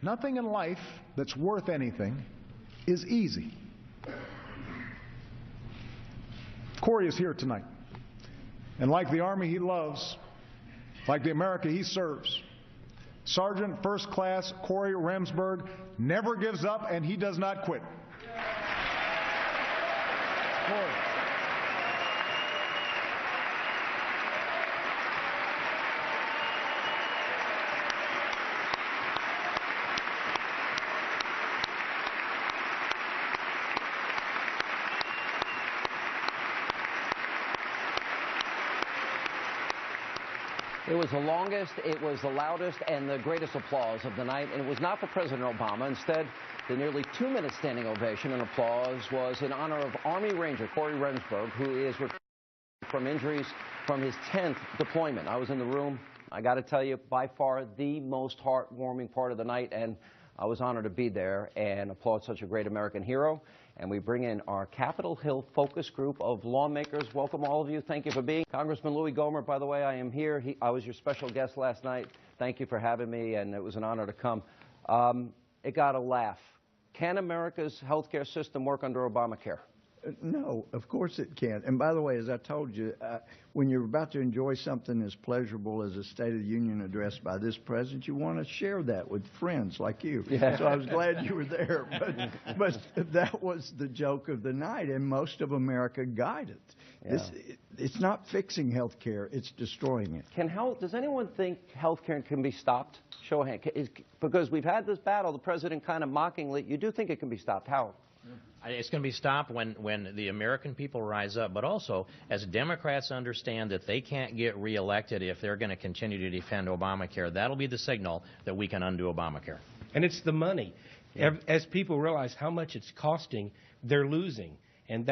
Nothing in life that's worth anything is easy. Corey is here tonight. And like the Army he loves, like the America he serves, Sergeant First Class Corey Remsburg never gives up, and he does not quit. Corey. It was the longest, it was the loudest, and the greatest applause of the night. And it was not for President Obama. Instead, the nearly 2-minute standing ovation and applause was in honor of Army Ranger Corey Remsburg, who is recovering from injuries from his 10th deployment. I was in the room. I got to tell you, by far the most heartwarming part of the night, and I was honored to be there and applaud such a great American hero. And we bring in our Capitol Hill focus group of lawmakers. Welcome, all of you. Thank you for being. Congressman Louis Gohmert, by the way, I am here. I was your special guest last night. Thank you for having me, and it was an honor to come. It got a laugh. Can America's health care system work under Obamacare? No, of course it can't. And by the way, as I told you, when you're about to enjoy something as pleasurable as a State of the Union address by this president, you want to share that with friends like you. Yeah. So I was glad you were there. But that was the joke of the night, and most of America got it. Yeah. It's not fixing health care, it's destroying it. Does anyone think health care can be stopped? Show a hand. Because we've had this battle, the president kind of mockingly, you do think it can be stopped. How? It's going to be stopped when the American people rise up, but also as Democrats understand that they can't get reelected if they're going to continue to defend Obamacare. That'll be the signal that we can undo Obamacare. And it's the money. Yeah. As people realize how much it's costing, they're losing. And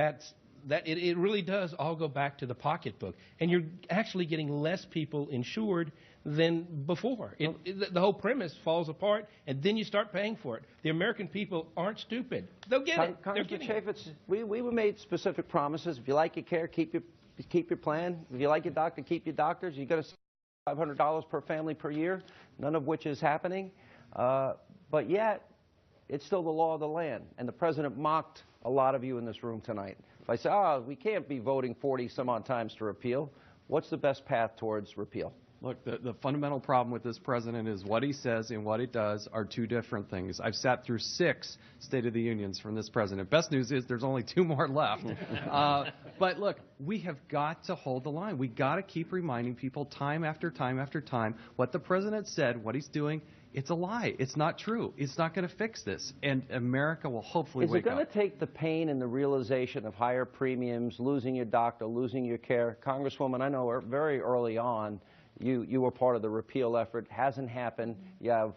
it really does all go back to the pocketbook. And you're actually getting less people insured than before. The whole premise falls apart, and then you start paying for it. The American people aren't stupid. They'll get it. Congressman Chaffetz, we made specific promises. If you like your care, keep your plan. If you like your doctor, keep your doctors. You got to $500 per family per year, none of which is happening. But yet, it's still the law of the land. And the president mocked a lot of you in this room tonight. If I say, we can't be voting 40-some-odd times to repeal, what's the best path towards repeal? Look, the fundamental problem with this president is what he says and what he does are two different things. I've sat through 6 State of the Unions from this president. Best news is there's only 2 more left. But look, we have got to hold the line. We've got to keep reminding people time after time after time what the president said, what he's doing. It's a lie. It's not true. It's not going to fix this. And America will hopefully wake up. Is it going to take the pain and the realization of higher premiums, losing your doctor, losing your care? Congresswoman, I know very early on, you were part of the repeal effort. Hasn't happened. You have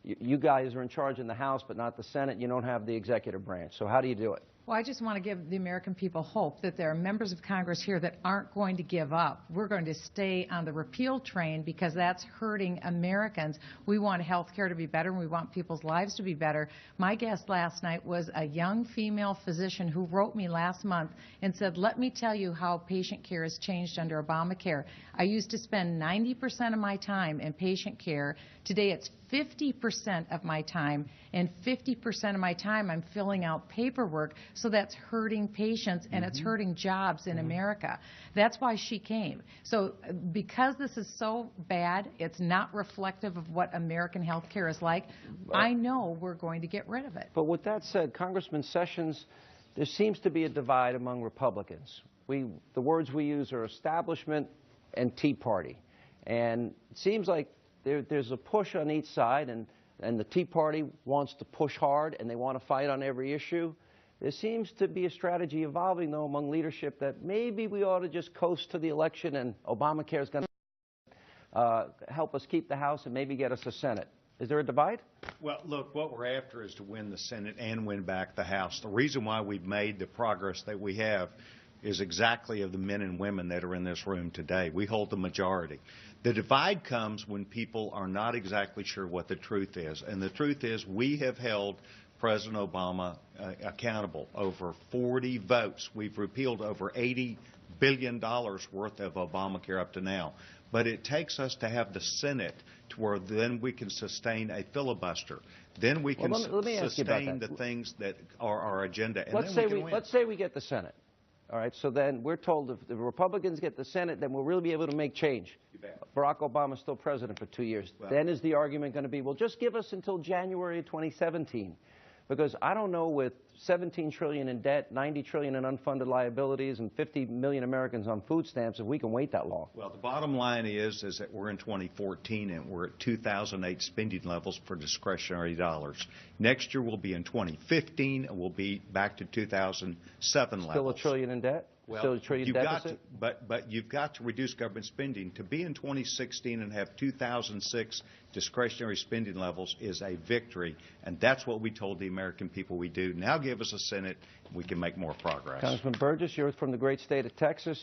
you guys are in charge in the House, but not the Senate. You don't have the executive branch. So how do you do it? Well, I just want to give the American people hope that there are members of Congress here that aren't going to give up. We're going to stay on the repeal train because that's hurting Americans. We want health care to be better, and we want people's lives to be better. My guest last night was a young female physician who wrote me last month and said, let me tell you how patient care has changed under Obamacare. I used to spend 90% of my time in patient care. Today it's 50% of my time, and 50% of my time I'm filling out paperwork, so that's hurting patients and it's hurting jobs in America. That's why she came. So because this is so bad, it's not reflective of what American health care is like, I know we're going to get rid of it. But with that said, Congressman Sessions, there seems to be a divide among Republicans. The words we use are establishment and Tea Party. And it seems like there's a push on each side, and the Tea Party wants to push hard, and they want to fight on every issue. There seems to be a strategy evolving, though, among leadership that maybe we ought to just coast to the election, and Obamacare is going to help us keep the House and maybe get us a Senate. Is there a divide? Well, look, what we're after is to win the Senate and win back the House. The reason why we've made the progress that we have is exactly of the men and women that are in this room today. We hold the majority. The divide comes when people are not exactly sure what the truth is. And the truth is we have held President Obama accountable. Over 40 votes. We've repealed over $80 billion worth of Obamacare up to now. But it takes us to have the Senate to where then we can sustain a filibuster. Then we can let me ask you about sustain that. the things that are our agenda, and Let's then say we can win. let's say we get the Senate. All right, so then we're told if the Republicans get the Senate, then we'll really be able to make change. Barack Obama's still president for 2 years. Well, then is the argument going to be, well, just give us until January 2017? Because I don't know, with $17 trillion in debt, $90 trillion in unfunded liabilities, and 50 million Americans on food stamps, if we can wait that long. Well, the bottom line is that we're in 2014 and we're at 2008 spending levels for discretionary dollars. Next year we'll be in 2015 and we'll be back to 2007 levels. Still $1 trillion in debt? Well, Still $1 trillion deficit? but you've got to reduce government spending. To be in 2016 and have 2006 discretionary spending levels is a victory, and that's what we told the American people we do. Now give us a Senate, and we can make more progress. Congressman Burgess, you're from the great state of Texas.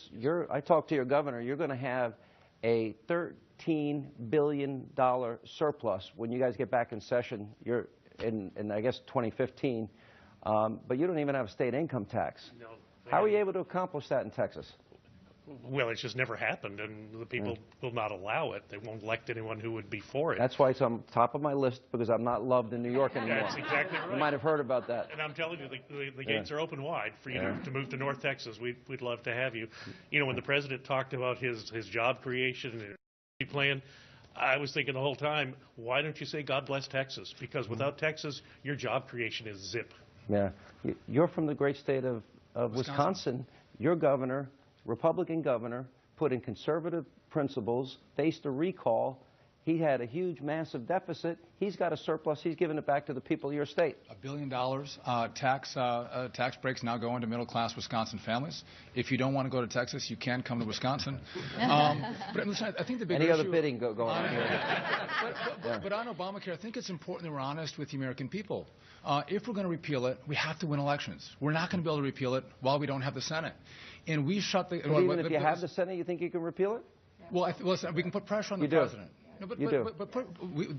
I talked to your governor. You're going to have a $13 billion surplus when you guys get back in session. You're in I guess, 2015. But you don't even have a state income tax. No. How are you able to accomplish that in Texas? Well, it's just never happened, and the people will not allow it. They won't elect anyone who would be for it. That's why it's on top of my list, because I'm not loved in New York anymore. That's exactly right. You might have heard about that. And I'm telling you, the gates are open wide for you to move to North Texas. We'd love to have you. You know, when the president talked about his job creation and plan, I was thinking the whole time, why don't you say God bless Texas? Because without Texas, your job creation is zip. Yeah. You're from the great state of Wisconsin. Your governor, Republican governor, put in conservative principles, faced a recall. He had a huge, massive deficit. He's got a surplus. He's giving it back to the people of your state. $1 billion tax breaks now going to middle-class Wisconsin families. If you don't want to go to Texas, you can come to Wisconsin. But listen, I think the big Any issue, other bidding going on here? But on Obamacare, I think it's important that we're honest with the American people. If we're going to repeal it, we have to win elections. We're not going to be able to repeal it while we don't have the Senate. And we shut the... But even if you have the Senate, you think you can repeal it? Well, listen, we can put pressure on the president. No,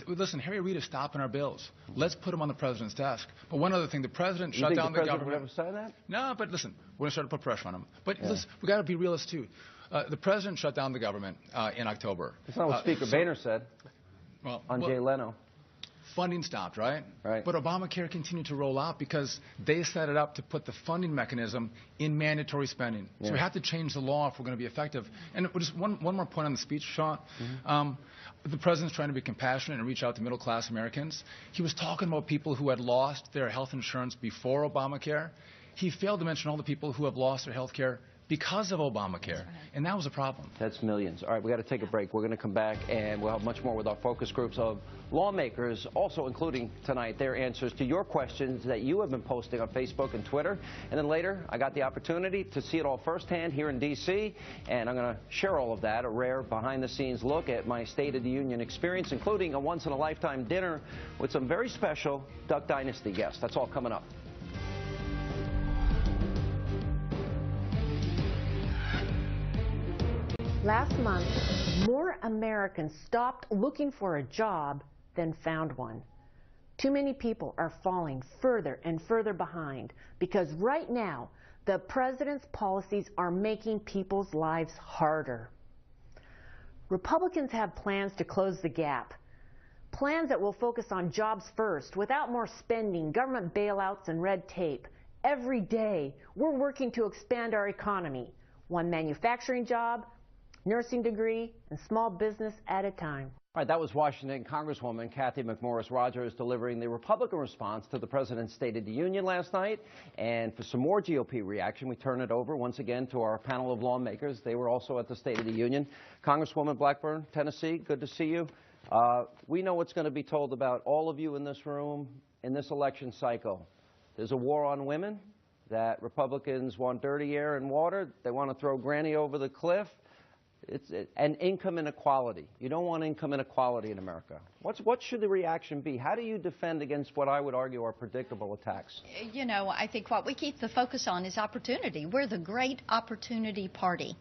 listen, Harry Reid is stopping our bills. Let's put them on the president's desk. But one other thing, the president shut down the government. Would ever say that? No, but listen, we're going to start to put pressure on him. But listen, we got to be realists too. The president shut down the government in October. That's not what Speaker Boehner said. Jay Leno. Funding stopped, right? Right. But Obamacare continued to roll out because they set it up to put the funding mechanism in mandatory spending. So we have to change the law if we're going to be effective. And just one more point on the speech, Sean. The president's trying to be compassionate and reach out to middle-class Americans. He was talking about people who had lost their health insurance before Obamacare. He failed to mention all the people who have lost their health care because of Obamacare, and that was a problem. That's millions. All right, we got to take a break. We're going to come back, and we'll have much more with our focus groups of lawmakers, also including tonight their answers to your questions that you have been posting on Facebook and Twitter. And then later, I got the opportunity to see it all firsthand here in D.C., and I'm going to share all of that, a rare behind-the-scenes look at my State of the Union experience, including a once-in-a-lifetime dinner with some very special Duck Dynasty guests. That's all coming up. Last month, more Americans stopped looking for a job than found one. Too many people are falling further and further behind because right now, the president's policies are making people's lives harder. Republicans have plans to close the gap. Plans that will focus on jobs first, without more spending, government bailouts, and red tape. Every day, we're working to expand our economy. One manufacturing job, nursing degree, and small business at a time. All right, that was Washington Congresswoman Cathy McMorris Rodgers delivering the Republican response to the President's State of the Union last night. And for some more GOP reaction, we turn it over once again to our panel of lawmakers. They were also at the State of the Union. Congresswoman Blackburn, Tennessee, good to see you. We know what's going to be told about all of you in this room in this election cycle. There's a war on women, that Republicans want dirty air and water. They want to throw Granny over the cliff. And income inequality. You don't want income inequality in America. What should the reaction be? How do you defend against what I would argue are predictable attacks? You know, I think what we keep the focus on is opportunity. We're the great opportunity party.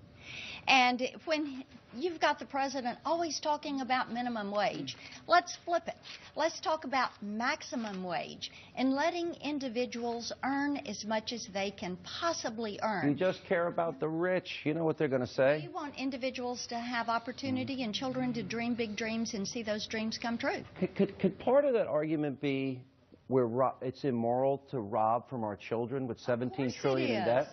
And when you've got the president always talking about minimum wage, let's flip it. Let's talk about maximum wage and letting individuals earn as much as they can possibly earn. You just care about the rich. You know what they're going to say. We want individuals to have opportunity and children to dream big dreams and see those dreams come true. Could part of that argument be it's immoral to rob from our children with $17 trillion in debt?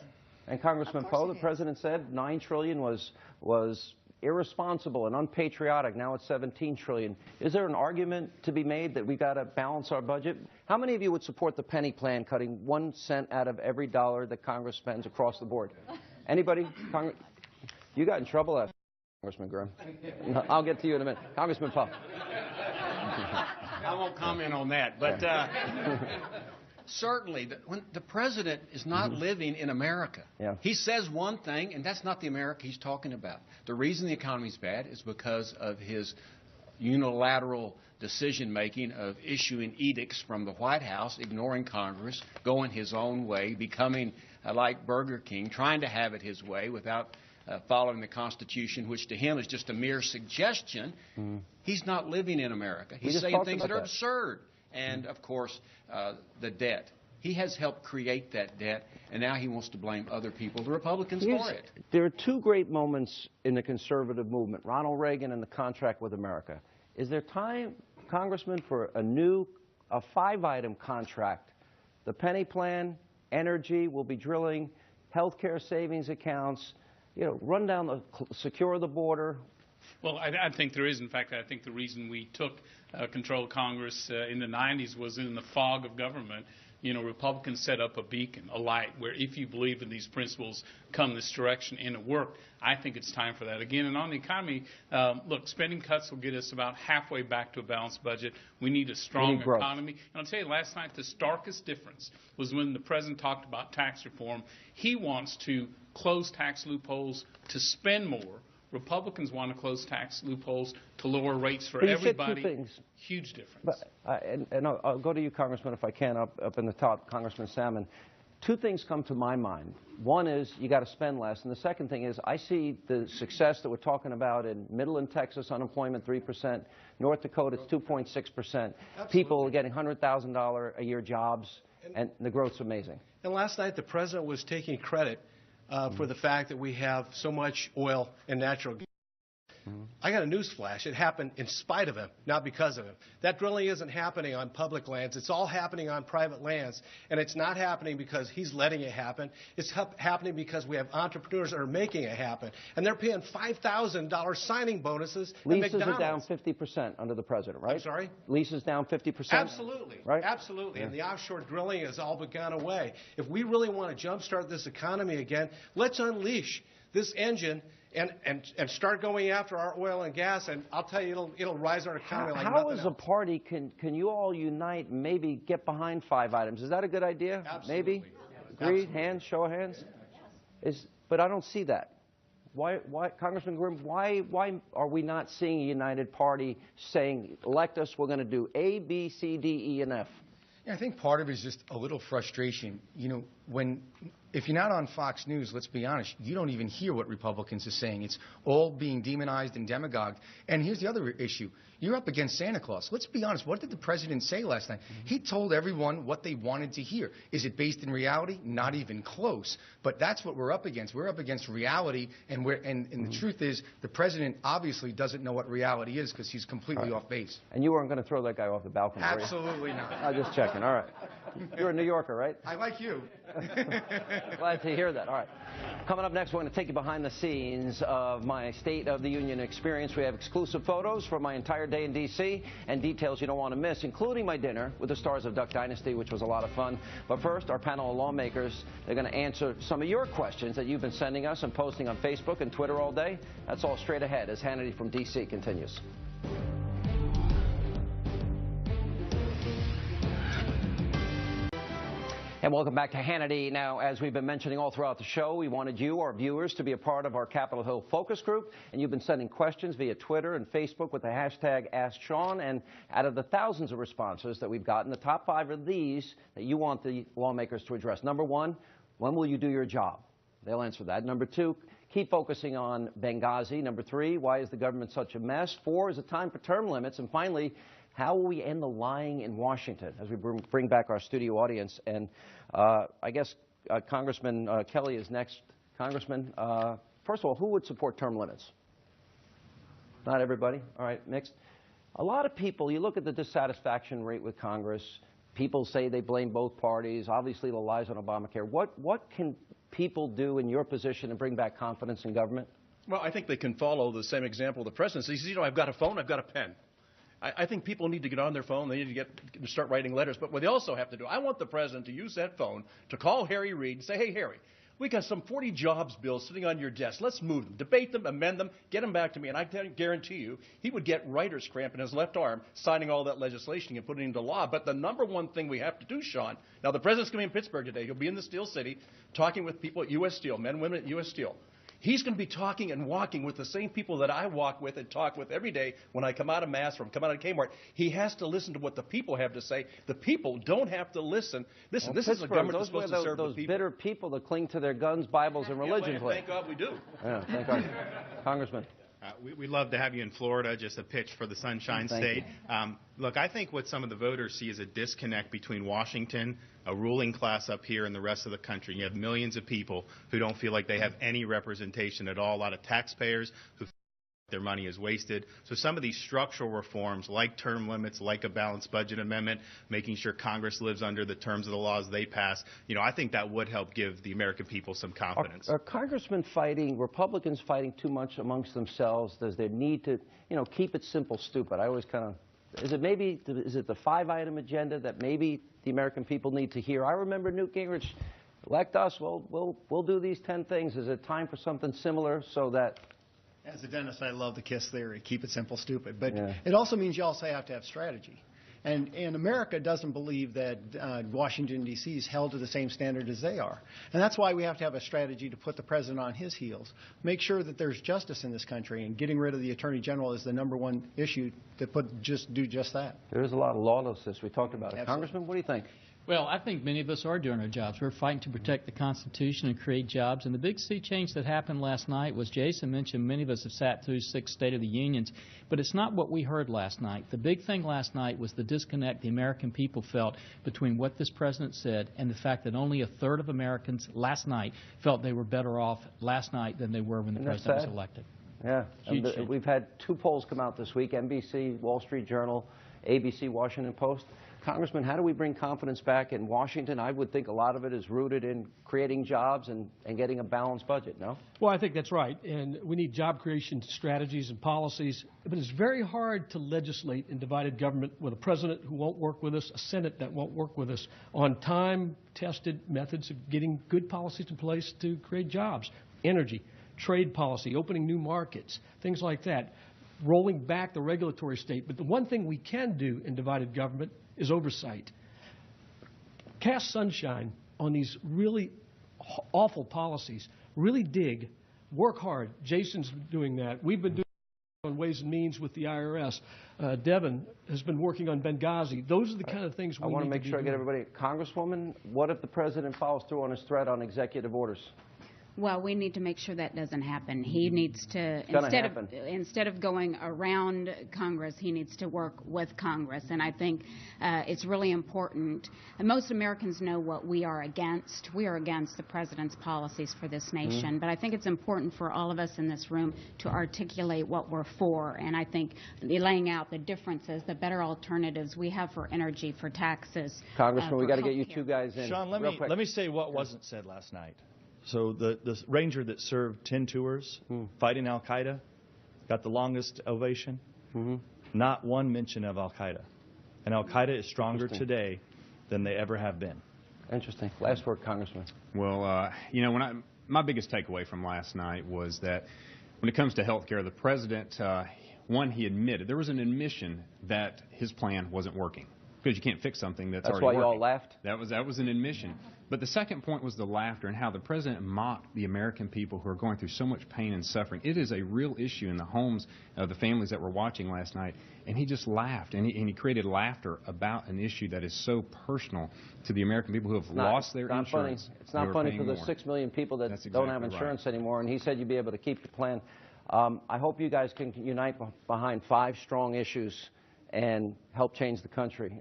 And Congressman Poe, the president said $9 trillion was irresponsible and unpatriotic. Now it's $17 trillion. Is there an argument to be made that we've got to balance our budget? How many of you would support the penny plan, cutting 1 cent out of every dollar that Congress spends across the board? Anybody? You got in trouble last Congressman Grimm. I'll get to you in a minute. Congressman Poe. I won't comment on that, but certainly when the president is not living in America. Yeah. He says one thing, and that's not the America he's talking about. The reason the economy's bad is because of his unilateral decision-making of issuing edicts from the White House, ignoring Congress, going his own way, becoming like Burger King, trying to have it his way without following the Constitution, which to him is just a mere suggestion. He's not living in America. He's saying things that are absurd. And, of course, the debt. He has helped create that debt, and now he wants to blame other people, the Republicans, for it. There are two great moments in the conservative movement, Ronald Reagan and the contract with America. Is there time, Congressman, for a 5-item contract? The penny plan, energy, we'll be drilling, health care savings accounts, run down secure the border. Well, I think there is. In fact, I think the reason we took control of Congress in the 90s was in the fog of government. Republicans set up a beacon, a light, where if you believe in these principles, come this direction and it worked. I think it's time for that again. And on the economy, look, spending cuts will get us about halfway back to a balanced budget. We need a strong economy. And I'll tell you, last night the starkest difference was when the president talked about tax reform. He wants to close tax loopholes to spend more. Republicans want to close tax loopholes to lower rates for everybody. Said two things. Huge difference. But, and I'll go to you, Congressman, if I can, up in the top, Congressman Salmon. Two things come to my mind. One is you got to spend less, and the second thing is I see the success that we're talking about in Midland, Texas, unemployment 3%, North Dakota it's 2.6%. People are getting $100,000 a year jobs, and the growth's amazing. And last night the president was taking credit for the fact that we have so much oil and natural gas. I got a news flash. It happened in spite of him, not because of him. That drilling isn't happening on public lands. It's all happening on private lands. And it's not happening because he's letting it happen. It's happening because we have entrepreneurs that are making it happen. And they're paying $5,000 signing bonuses at McDonald's. Leases are down 50% under the president, right? I'm sorry? Leases down 50%? Absolutely. Right? Absolutely. Yeah. And the offshore drilling has all but gone away. If we really want to jumpstart this economy again, let's unleash this engine and start going after our oil and gas, and I'll tell you, it'll rise our economy like nothing else. How as a party can you all unite and maybe get behind 5 items? Is that a good idea? Absolutely. Maybe? Agreed? Hands, show of hands? But I don't see that. Why, Congressman Grimm, why are we not seeing a united party saying, elect us, we're going to do A, B, C, D, E, and F? Yeah, I think part of it is just a little frustration. If you're not on Fox News, let's be honest, you don't even hear what Republicans are saying. It's all being demonized and demagogued. And here's the other issue. You're up against Santa Claus. Let's be honest. What did the president say last night? He told everyone what they wanted to hear. Is it based in reality? Not even close. But that's what we're up against. We're up against reality. And the truth is the president obviously doesn't know what reality is because he's completely off base. And you weren't going to throw that guy off the balcony, were you? Absolutely not. I'm just checking. All right. You're a New Yorker, right? I like you. Glad to hear that. All right. Coming up next, we're going to take you behind the scenes of my State of the Union experience. We have exclusive photos from my entire day in D.C. and details you don't want to miss, including my dinner with the stars of Duck Dynasty, which was a lot of fun. But first, our panel of lawmakers, they're going to answer some of your questions that you've been sending us and posting on Facebook and Twitter all day. That's all straight ahead as Hannity from D.C. continues. And welcome back to Hannity. Now, as we've been mentioning all throughout the show, we wanted you, our viewers, to be a part of our Capitol Hill focus group. And you've been sending questions via Twitter and Facebook with the hashtag AskSean. And out of the thousands of responses that we've gotten, the top 5 are these that you want the lawmakers to address. Number 1, when will you do your job? They'll answer that. Number 2, keep focusing on Benghazi. Number 3, why is the government such a mess? 4, is it time for term limits? And finally, how will we end the lying in Washington as we bring back our studio audience? And I guess Congressman Kelly is next. Congressman, first of all, who would support term limits? Not everybody. All right, mixed. A lot of people, you look at the dissatisfaction rate with Congress, people say they blame both parties, obviously the lies on Obamacare. What can people do in your position to bring back confidence in government? Well, I think they can follow the same example the president says. He says, I've got a phone, I've got a pen. I think people need to get on their phone. They need to start writing letters. But what they also have to do, I want the president to use that phone to call Harry Reid and say, hey, Harry, we got some 40 jobs bills sitting on your desk. Let's move them, debate them, amend them, get them back to me. And I guarantee you, he would get writer's cramp in his left arm signing all that legislation and putting it into law. But the number one thing we have to do, Sean, now the president's going to be in Pittsburgh today. He'll be in the Steel City talking with people at U.S. Steel, men and women at U.S. Steel. He's going to be talking and walking with the same people that I walk with and talk with every day when I come out of Mass or come out of Kmart. He has to listen to what the people have to say. The people don't have to listen. Listen, this is a government that's supposed to serve the people. Those bitter people that cling to their guns, Bibles, and religion. Thank God we do. Yeah, thank God. Congressman. We'd love to have you in Florida, just a pitch for the Sunshine State. Look, I think what some of the voters see is a disconnect between Washington, a ruling class up here, and the rest of the country. You have millions of people who don't feel like they have any representation at all, a lot of taxpayers who feel like their money is wasted. So some of these structural reforms, like term limits, like a balanced budget amendment, making sure Congress lives under the terms of the laws they pass, I think that would help give the American people some confidence. Are congressmen fighting, Republicans fighting too much amongst themselves? Does there need to, keep it simple, stupid? I always kind of, is it the 5-item agenda that maybe the American people need to hear? I remember Newt Gingrich, elect us, we'll do these 10 things. Is it time for something similar so that... As a dentist, I love the KISS theory, keep it simple, stupid. But it also means you also have to have strategy. And America doesn't believe that Washington, D.C. is held to the same standard as they are. And that's why we have to have a strategy to put the president on his heels, make sure that there's justice in this country, and getting rid of the attorney general is the #1 issue to do just that. There is a lot of lawlessness. We talked about it. Absolutely. Congressman, what do you think? Well, I think many of us are doing our jobs. We're fighting to protect the Constitution and create jobs. And the big sea change that happened last night was, Jason mentioned, many of us have sat through 6 State of the Unions, but it's not what we heard last night. The big thing last night was the disconnect the American people felt between what this president said and the fact that only 1/3 of Americans last night felt they were better off last night than they were when the president was elected. Yeah. We've had 2 polls come out this week, NBC, Wall Street Journal, ABC, Washington Post. Congressman, how do we bring confidence back in Washington? I would think a lot of it is rooted in creating jobs and getting a balanced budget, no? Well, I think that's right. And we need job creation strategies and policies. But it's very hard to legislate in divided government with a president who won't work with us, a Senate that won't work with us on time-tested methods of getting good policies in place to create jobs, energy, trade policy, opening new markets, things like that, rolling back the regulatory state. But the one thing we can do in divided government is oversight. Cast sunshine on these really awful policies. Really dig. Work hard. Jason's doing that. We've been doing on Ways and Means with the IRS. Devin has been working on Benghazi. Those are the kind of things we need to be doing. I want to make sure I get everybody. Congresswoman, what if the president follows through on his threat on executive orders? Well, we need to make sure that doesn't happen. He needs to, instead of going around Congress, he needs to work with Congress. And I think it's really important. And most Americans know what we are against. We are against the president's policies for this nation. But I think it's important for all of us in this room to articulate what we're for. And I think laying out the differences, the better alternatives we have for energy, for taxes. Congressman, we got to get you 2 guys in. Sean, let me say what wasn't said last night. So the ranger that served 10 tours fighting al-Qaeda got the longest ovation. Not one mention of al-Qaeda. And al-Qaeda is stronger today than they ever have been. Interesting. Last word, Congressman. Well, my biggest takeaway from last night was that when it comes to health care, the president, he admitted, there was an admission that his plan wasn't working. because you can't fix something that's That's already why you working. all laughed? That was an admission. But the second point was the laughter and how the president mocked the American people who are going through so much pain and suffering. It is a real issue in the homes of the families that were watching last night. And he just laughed, and he created laughter about an issue that is so personal to the American people who have lost their insurance. It's not funny for the 6 million people that don't have insurance anymore, and he said you'd be able to keep the plan. I hope you guys can unite behind 5 strong issues and help change the country.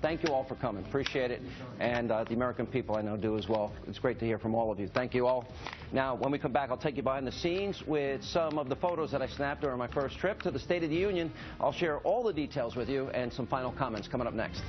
Thank you all for coming. Appreciate it. And the American people I know do as well. It's great to hear from all of you. Thank you all. Now, when we come back, I'll take you behind the scenes with some of the photos that I snapped during my first trip to the State of the Union. I'll share all the details with you and some final comments coming up next.